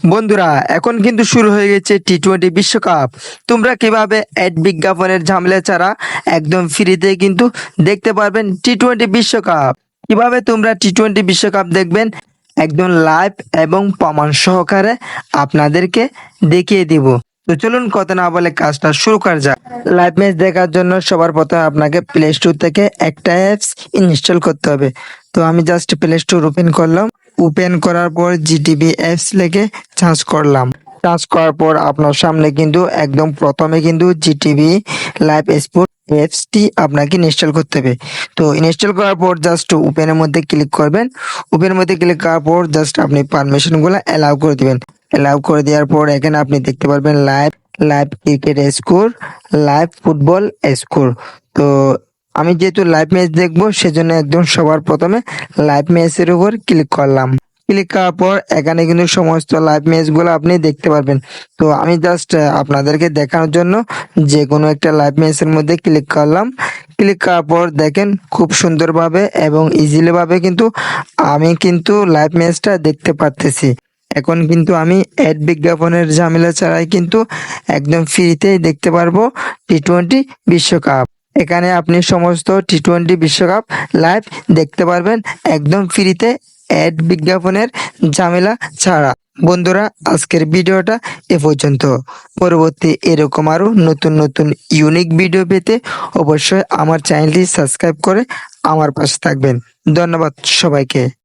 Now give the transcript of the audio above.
বন্ধুরা, এখন কিন্তু শুরু হয়ে গেছে টি-20 বিশ্বকাপ। তোমরা কিভাবে অ্যাড বিজ্ঞাপনের ঝামেলা ছাড়া একদম ফ্রিতে কিন্তু দেখতে পারবেন টি-20 বিশ্বকাপ। কিভাবে তোমরা টি-20 বিশ্বকাপ দেখবেন একদম লাইভ এবং প্রমাণ সহকারে আপনাদেরকে দেখিয়ে দিব। তো চলুন কথা না বলে কাজটা শুরু করা যাক। লাইভ ম্যাচ দেখার জন্য সবার প্রথমে আপনাকে প্লে স্টোর থেকে একটা অ্যাপস ইনস্টল করতে হবে। তো আমি জাস্ট প্লে স্টোর ওপেন করলাম। ওপেন করার পর জিটিভি অ্যাপস লিখে সার্চ করলাম। সার্চ করার পর আপনার সামনে কিন্তু একদম প্রথমে কিন্তু জিটিভি লাইভ স্পোর্ট অ্যাপসটি আপনাকে ইনস্টল করতে হবে। তো ইনস্টল করার পর জাস্ট ওপেনের মধ্যে ক্লিক করবেন। ওপেনের মধ্যে ক্লিক করার পর জাস্ট আপনি পারমিশনগুলো অ্যালাউ করে দিবেন। অ্যালাউ করে দেওয়ার পর এখানে আপনি দেখতে পারবেন live live cricket score, live football score. তো আমি যেহেতু লাইভ ম্যাচ দেখবো সেজন্য একদম সবার প্রথমে লাইভ ম্যাচের উপর ক্লিক করলাম। ক্লিক করার পর এখানে কিন্তু সমস্ত লাইভ ম্যাচগুলো আপনি দেখতে পারবেন। তো আমি জাস্ট আপনাদেরকে দেখানোর জন্য যে কোনো একটা লাইভ ম্যাচের মধ্যে ক্লিক করলাম। ক্লিক করার পর দেখেন খুব সুন্দরভাবে এবং ইজিলি ভাবে কিন্তু আমি কিন্তু লাইভ ম্যাচটা দেখতে পারতেছি। এখন কিন্তু আমি অ্যাড বিজ্ঞাপনের ঝামেলা ছাড়াই কিন্তু একদম ফ্রিতেই দেখতে পারবো টি-20 বিশ্বকাপ। এখানে আপনি সমস্ত টি-20 বিশ্বকাপ লাইভ দেখতে পারবেন একদম ফ্রিতে, অ্যাড বিজ্ঞাপনের ঝামেলা ছাড়া। বন্ধুরা, আজকের ভিডিওটা এ পর্যন্ত। পরবর্তী এরকম আরো নতুন নতুন ইউনিক ভিডিও পেতে অবশ্যই আমার চ্যানেলটি সাবস্ক্রাইব করে আমার পাশে থাকবেন। ধন্যবাদ সবাইকে।